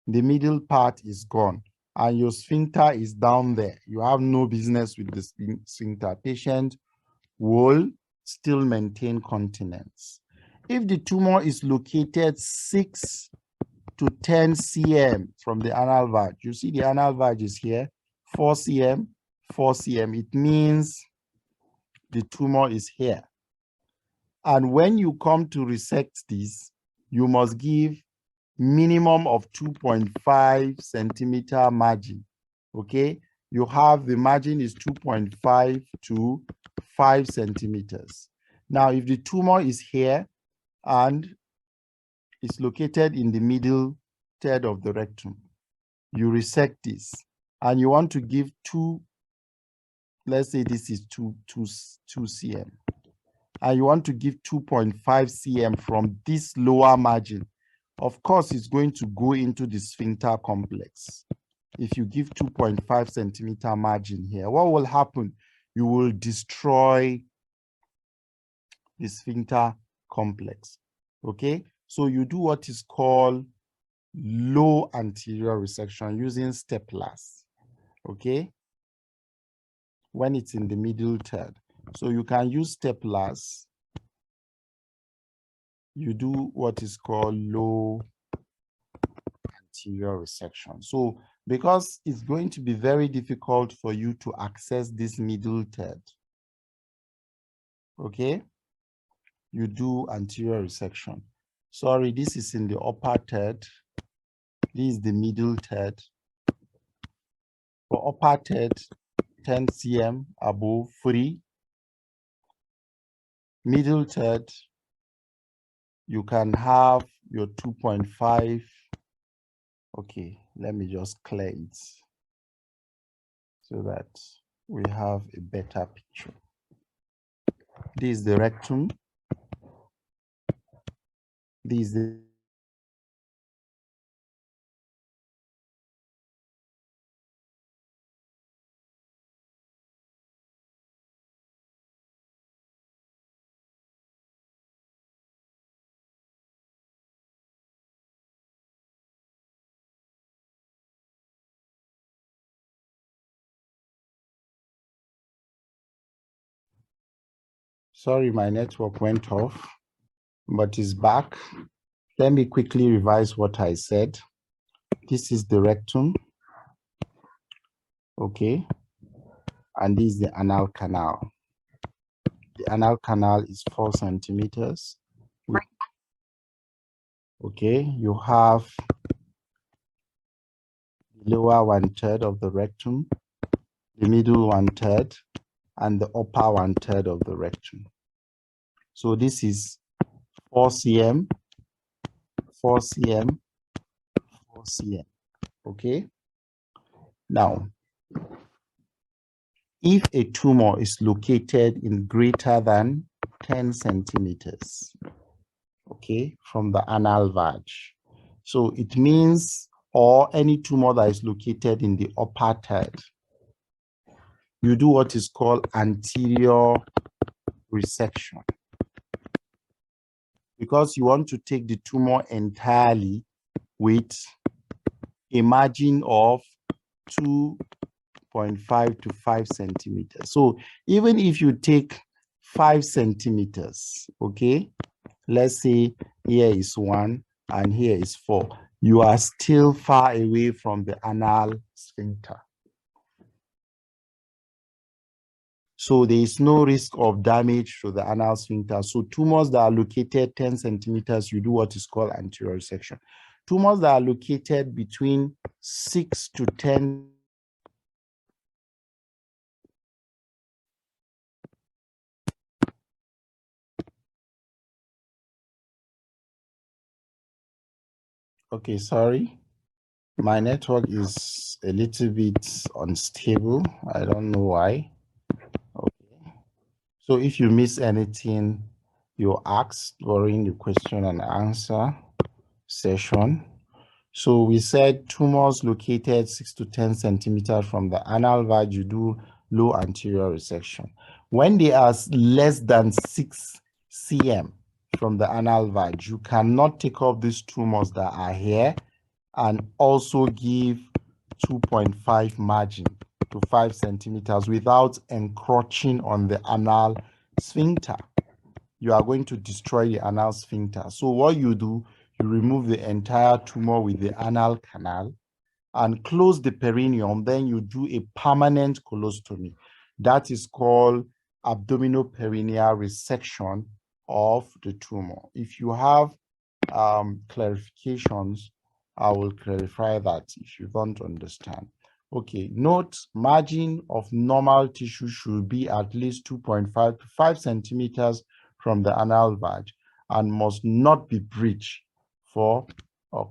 The middle part is gone. And your sphincter is down there. You have no business with the sphincter. Patient will still maintain continence. If the tumor is located 6 to 10 cm from the anal vag, you see the anal vag is here, 4 cm, 4 cm. It means the tumor is here. And when you come to resect this, you must give minimum of 2.5 centimeter margin. Okay, you have the margin is 2.5 to 5 centimeters. Now, if the tumor is here and is located in the middle third of the rectum, you resect this and you want to give 2, let's say this is 2 cm, and you want to give 2.5 cm from this lower margin. Of course, it's going to go into the sphincter complex. If you give 2.5 centimeter margin here, what will happen? You will destroy the sphincter complex. Okay, so you do what is called low anterior resection using staplers. Okay, when it's in the middle third. So you can use staplers. You do what is called low anterior resection. So because it's going to be very difficult for you to access this middle third, okay, you do anterior resection. Sorry, this is in the upper third. This is the middle third. For upper third, 10 cm above, free. Middle third, you can have your 2.5. Okay, let me just clear it so that we have a better picture. This is the rectum. This is the sorry, my network went off, but it's back. Let me quickly revise what I said. This is the rectum, okay, and this is the anal canal. The anal canal is 4 centimeters. Okay, you have the lower 1/3 of the rectum, the middle 1/3, and the upper 1/3 of the rectum. So this is 4 cm, 4 cm, 4 cm. Okay. Now, if a tumor is located in greater than 10 centimeters, okay, from the anal vag, so it means, or any tumor that is located in the upper third, you do what is called anterior resection, because you want to take the tumor entirely with a margin of 2.5 to 5 centimeters. So even if you take 5 centimeters, okay, let's say here is 1 and here is 4, you are still far away from the anal sphincter. So there is no risk of damage to the anal sphincter. So tumors that are located 10 centimeters, you do what is called anterior resection. Tumors that are located between 6 to 10. Okay, sorry. My network is a little bit unstable. I don't know why. Okay. So if you miss anything you asked during the question and answer session. So we said tumors located 6 to 10 centimeters from the anal vag, you do low anterior resection. When they are less than 6 cm from the anal vag, you cannot take off these tumors that are here and also give 2.5 margin to 5 centimeters without encroaching on the anal sphincter. You are going to destroy the anal sphincter. So what you do, you remove the entire tumor with the anal canal and close the perineum. Then you do a permanent colostomy. That is called abdominoperineal resection of the tumor. If you have clarifications, I will clarify that if you don't understand. Okay, note margin of normal tissue should be at least 2.5 to 5 centimeters from the anal vag and must not be breached for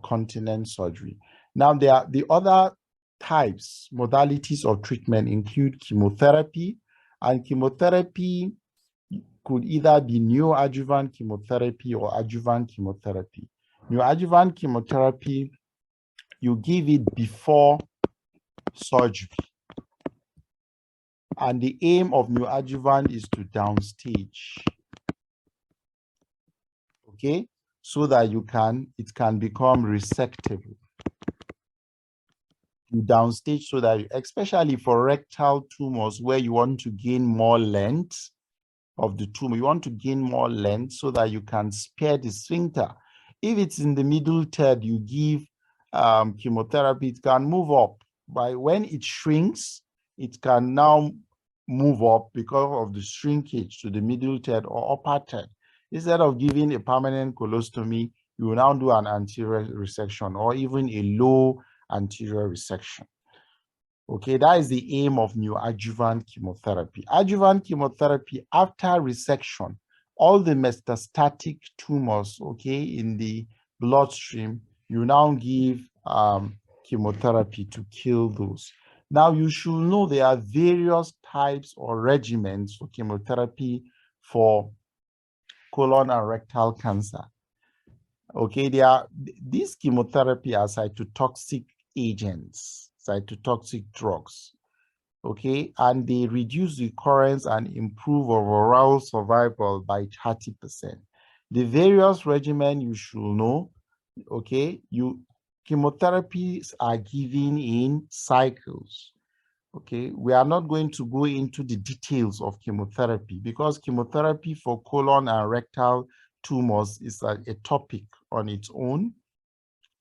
continence surgery. Now, there are the other types, modalities of treatment include chemotherapy, and chemotherapy could either be neoadjuvant chemotherapy or adjuvant chemotherapy. Neoadjuvant chemotherapy, you give it before surgery. And the aim of neoadjuvant is to downstage. Okay, so that it can become resectable. You downstage so that, especially for rectal tumors where you want to gain more length of the tumor, you want to gain more length so that you can spare the sphincter. If it's in the middle third, you give chemotherapy, it can move up. When it shrinks, it can now move up because of the shrinkage to the middle third or upper third. Instead of giving a permanent colostomy, you will now do an anterior resection or even a low anterior resection. Okay, that is the aim of neoadjuvant chemotherapy. Adjuvant chemotherapy, after resection, all the metastatic tumors, okay, in the bloodstream, you now give chemotherapy to kill those. Now, you should know there are various types or regimens for chemotherapy for colon and rectal cancer. Okay, these chemotherapy are cytotoxic agents, cytotoxic drugs. Okay, and they reduce recurrence and improve overall survival by 30%. The various regimen you should know, okay, chemotherapies are given in cycles. Okay, we are not going to go into the details of chemotherapy because chemotherapy for colon and rectal tumors is a topic on its own,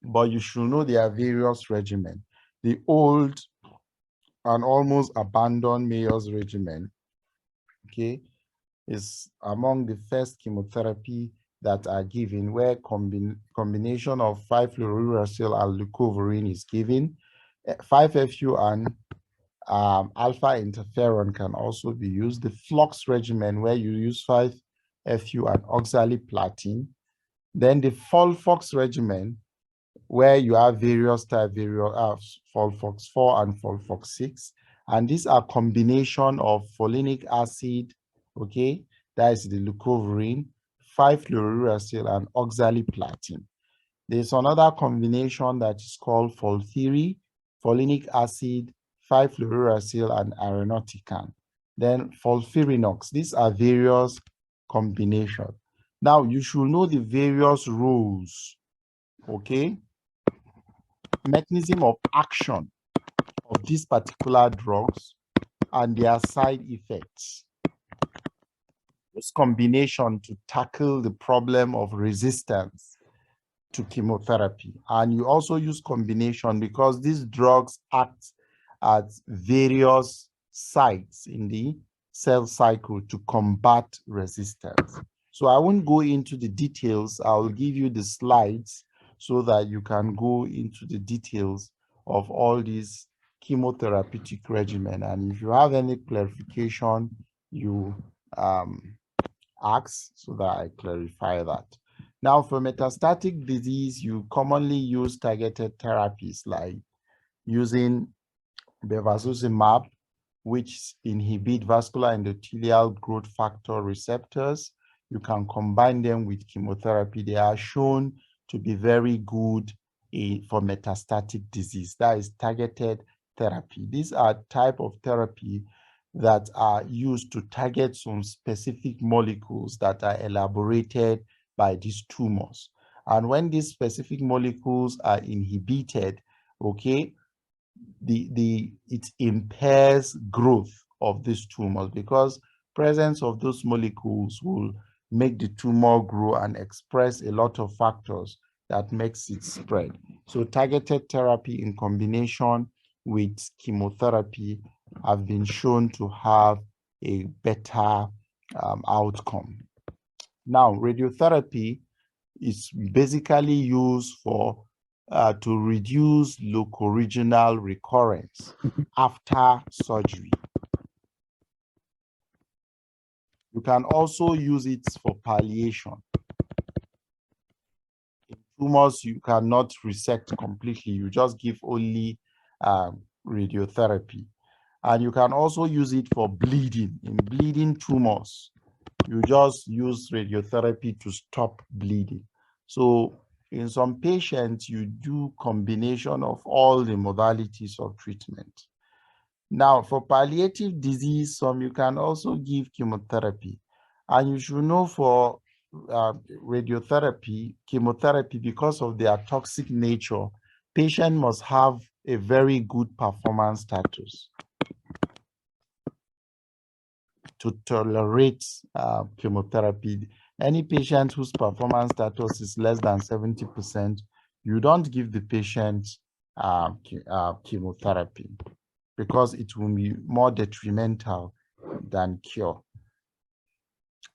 but you should know there are various regimens. The old and almost abandoned Mayo's regimen, okay, is among the first chemotherapy that are given, where combination of 5-fluorouracil and leucovorin is given. 5-FU and alpha interferon can also be used. The flux regimen, where you use 5-FU and oxaliplatin. Then the Folfox regimen, where you have various types, Folfox 4 and Folfox 6. And these are combination of folinic acid, okay, that is the leucovorin, 5-fluorouracil and oxaliplatin. There's another combination that is called FOLFIRI, folinic acid, 5-fluorouracil and irinotecan. Then FOLFIRINOX. These are various combinations. Now, you should know the various roles, okay, mechanism of action of these particular drugs and their side effects. use combination to tackle the problem of resistance to chemotherapy. And you also use combination because these drugs act at various sites in the cell cycle to combat resistance. So I won't go into the details. I'll give you the slides so that you can go into the details of all these chemotherapeutic regimen. And if you have any clarification, you ask so that I clarify that. Now, for metastatic disease, you commonly use targeted therapies like using bevacizumab, which inhibit vascular endothelial growth factor receptors. You can combine them with chemotherapy. They are shown to be very good for metastatic disease. That is targeted therapy. These are type of therapy that are used to target some specific molecules that are elaborated by these tumors. And when these specific molecules are inhibited, okay, it impairs growth of these tumors because presence of those molecules will make the tumor grow and express a lot of factors that makes it spread. So targeted therapy in combination with chemotherapy have been shown to have a better outcome. Now, radiotherapy is basically used for to reduce locoregional recurrence after surgery. You can also use it for palliation. In tumors, you cannot resect completely. You just give only radiotherapy. And you can also use it for bleeding. In bleeding tumors, you just use radiotherapy to stop bleeding. So in some patients, you do combination of all the modalities of treatment. Now, for palliative disease, you can also give chemotherapy. And you should know for radiotherapy, chemotherapy, because of their toxic nature, patient must have a very good performance status to tolerate chemotherapy. Any patient whose performance status is less than 70%, you don't give the patient chemotherapy because it will be more detrimental than cure.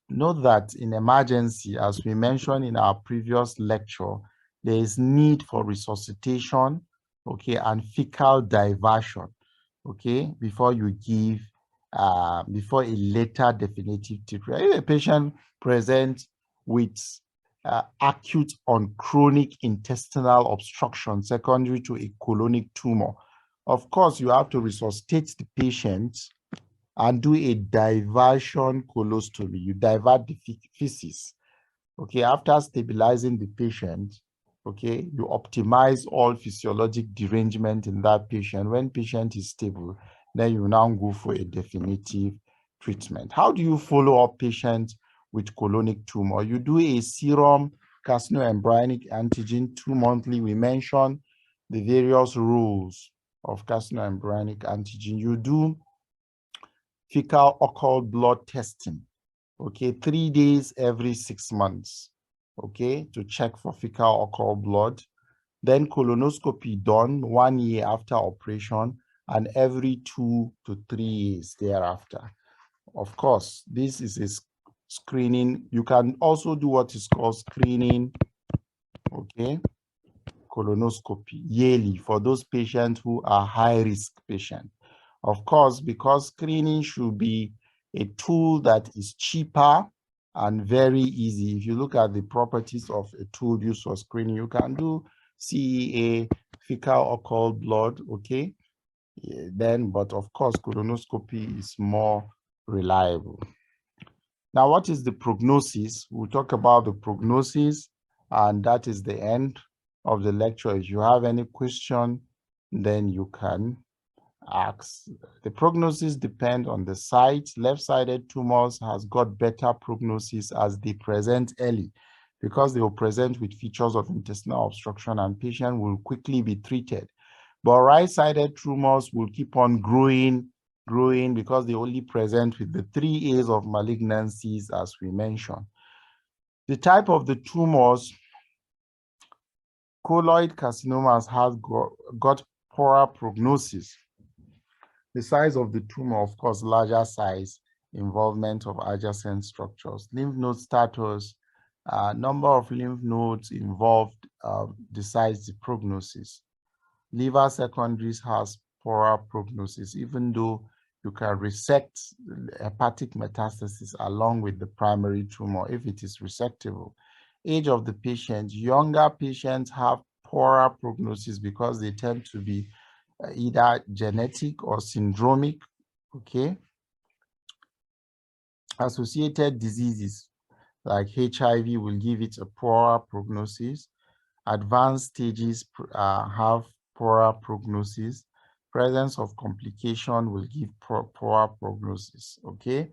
Note that in emergency, as we mentioned in our previous lecture, there is need for resuscitation, okay, and fecal diversion, okay, before you give before a later definitive treatment. If a patient presents with acute on chronic intestinal obstruction secondary to a colonic tumor, of course, you have to resuscitate the patient and do a diversion colostomy. You divert the feces. Okay, after stabilizing the patient, okay, you optimize all physiologic derangement in that patient. When patient is stable, then you now go for a definitive treatment. How do you follow up patients with colonic tumor? You do a serum carcinoembryonic antigen 2 monthly. We mentioned the various rules of carcinoembryonic antigen. You do fecal occult blood testing, okay, 3 days every 6 months, okay, to check for fecal occult blood. Then colonoscopy done 1 year after operation and every 2 to 3 years thereafter. Of course, this is a screening. You can also do what is called screening, okay, colonoscopy yearly for those patients who are high-risk patients. Of course, because screening should be a tool that is cheaper and very easy. If you look at the properties of a tool used for screening, you can do CEA, fecal occult blood, okay? Then, but of course, colonoscopy is more reliable. Now, what is the prognosis? We'll talk about the prognosis, and that is the end of the lecture. If you have any question, then you can ask. The prognosis depends on the site. Left-sided tumors has got better prognosis as they present early because they will present with features of intestinal obstruction and patient will quickly be treated. But right-sided tumors will keep on growing growing because they only present with the 3 A's of malignancies as we mentioned. The type of the tumors, colloid carcinomas have got poorer prognosis. The size of the tumor, of course, larger size, involvement of adjacent structures, lymph node status, number of lymph nodes involved decides the prognosis. Liver secondaries has poorer prognosis, even though you can resect hepatic metastasis along with the primary tumor if it is resectable. Age of the patient, younger patients have poorer prognosis because they tend to be either genetic or syndromic, okay? Associated diseases like HIV will give it a poorer prognosis. Advanced stages have poorer prognosis. Presence of complication will give poorer prognosis, okay?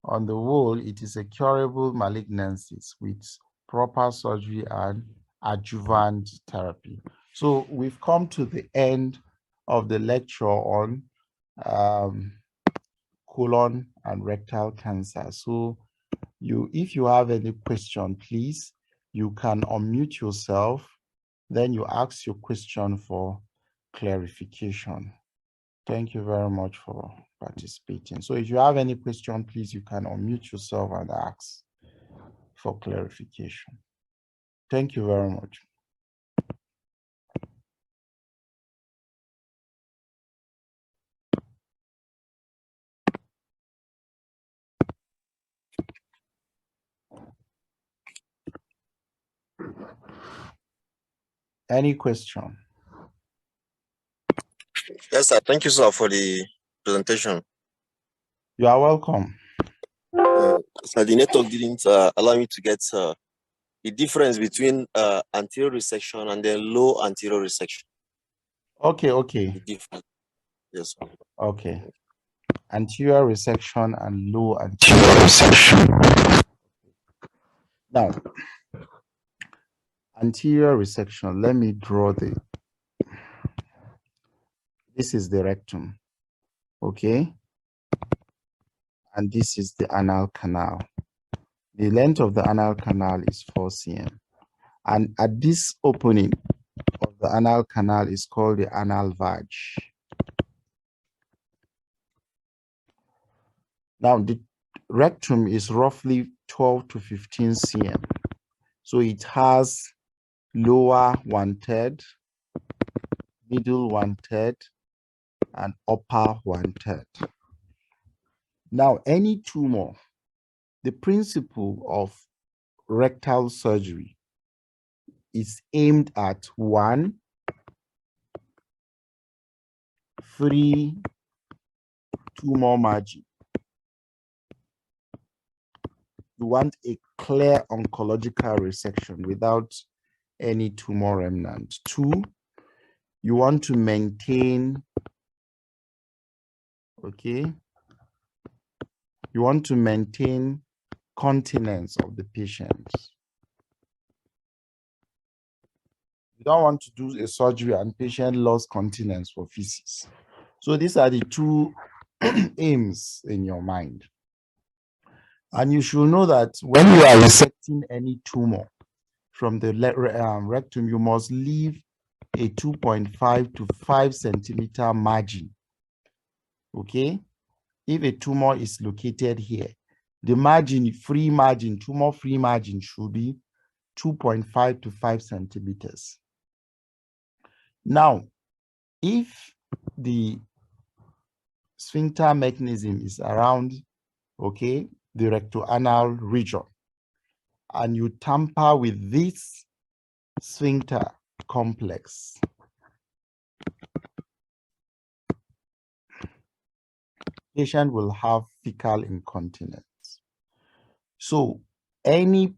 On the whole, it is a curable malignancies with proper surgery and adjuvant therapy. So we've come to the end of the lecture on colon and rectal cancer. So if you have any question, please, you can unmute yourself, then you ask your question for clarification. Thank you very much for participating. So if you have any question, please, you can unmute yourself and ask for clarification. Thank you very much. Any question? Yes, sir. Thank you, sir, for the presentation. You are welcome. So the network didn't allow me to get the difference between anterior resection and then low anterior resection. Okay, okay. The difference. Yes, sir. Okay. Anterior resection and low anterior resection. Now, anterior resection, let me draw this is the rectum, okay? And this is the anal canal. The length of the anal canal is 4 cm. And at this opening of the anal canal is called the anal vag. Now, the rectum is roughly 12 to 15 cm. So it has lower 1/3, middle 1/3, and upper 1/3. Now, any tumor, the principle of rectal surgery is aimed at one, free tumor margin. You want a clear oncological resection without any tumor remnant. 2, you want to maintain, okay, you want to maintain continence of the patient. You don't want to do a surgery and patient lost continence for feces. So these are the 2 aims in your mind. And you should know that when you are resecting any tumor from the rectum, you must leave a 2.5 to 5 centimeter margin, okay? If a tumor is located here, the margin, tumor-free margin should be 2.5 to 5 centimeters. Now, if the sphincter mechanism is around, okay, the rectoanal region, and you tamper with this sphincter complex, patient will have fecal incontinence. So any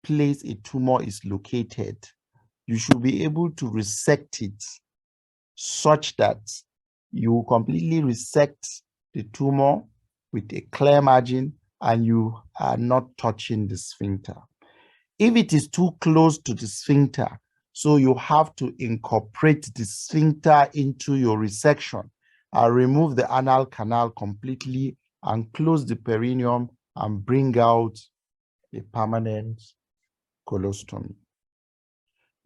place a tumor is located, you should be able to resect it such that you completely resect the tumor with a clear margin and you are not touching the sphincter. If it is too close to the sphincter, so you have to incorporate the sphincter into your resection, I'll remove the anal canal completely and close the perineum and bring out a permanent colostomy.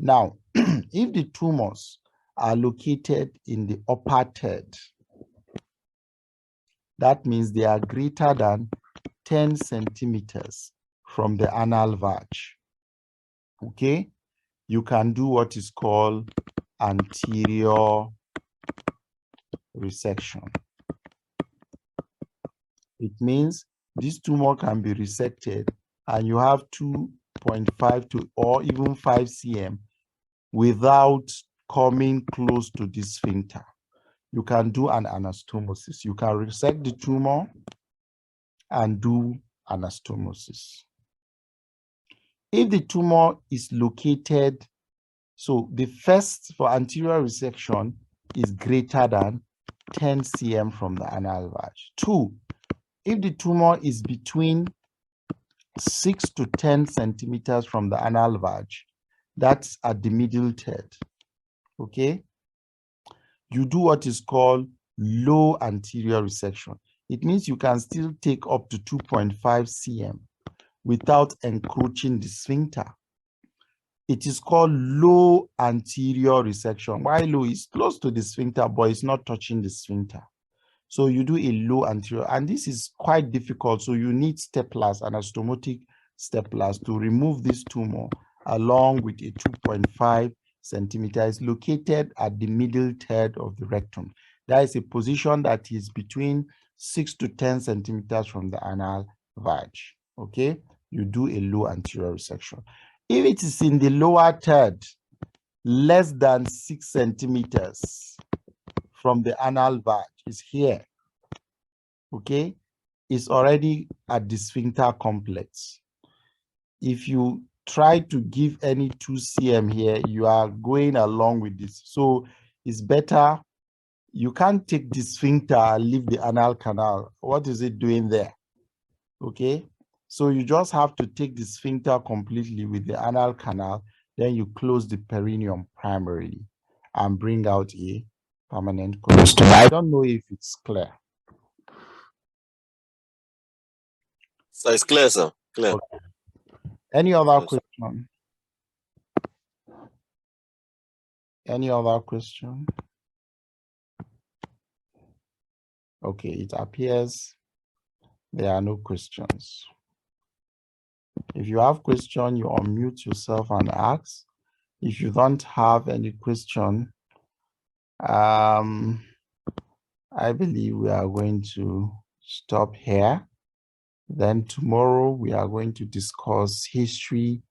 Now, if the tumors are located in the upper third, that means they are greater than 10 centimeters from the anal vag. Okay, you can do what is called anterior resection. It means this tumor can be resected and you have 2.5 to or even 5 cm without coming close to the sphincter. You can do an anastomosis. You can resect the tumor and do anastomosis. If the tumor is located, so the first for anterior resection is greater than 10 cm from the anal vag. 2, if the tumor is between 6 to 10 centimeters from the anal vag, that's at the middle third, okay? You do what is called low anterior resection. It means you can still take up to 2.5 cm without encroaching the sphincter. It is called low anterior resection. Why low? Is close to the sphincter, but it's not touching the sphincter. So you do a low anterior, and this is quite difficult. So you need staplers, anastomotic staplers, to remove this tumor along with a 2.5 centimeters located at the middle third of the rectum. That is a position that is between 6 to 10 centimeters from the anal vag. Okay, you do a low anterior resection. If it is in the lower third, less than 6 centimeters from the anal vag, is here, okay, it's already at the sphincter complex. If you try to give any 2 cm here, you are going along with this. So it's better, you can't take the sphincter and leave the anal canal. What is it doing there? Okay, so you just have to take the sphincter completely with the anal canal, then you close the perineum primarily and bring out a permanent colostomy. I don't know if it's clear. So it's clear, sir. Clear. Okay. Any other Yes. question? Any other question? Okay, it appears there are no questions. If you have question, you unmute yourself and ask. If you don't have any question, I believe we are going to stop here. Then tomorrow we are going to discuss history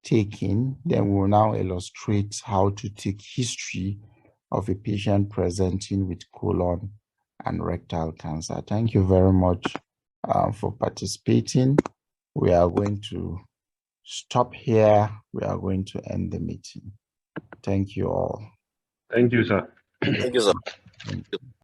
taking. Then we will now illustrate how to take history of a patient presenting with colon and rectal cancer. Thank you very much for participating. We are going to stop here. We are going to end the meeting. Thank you all. Thank you, sir. Thank you, sir. Thank you.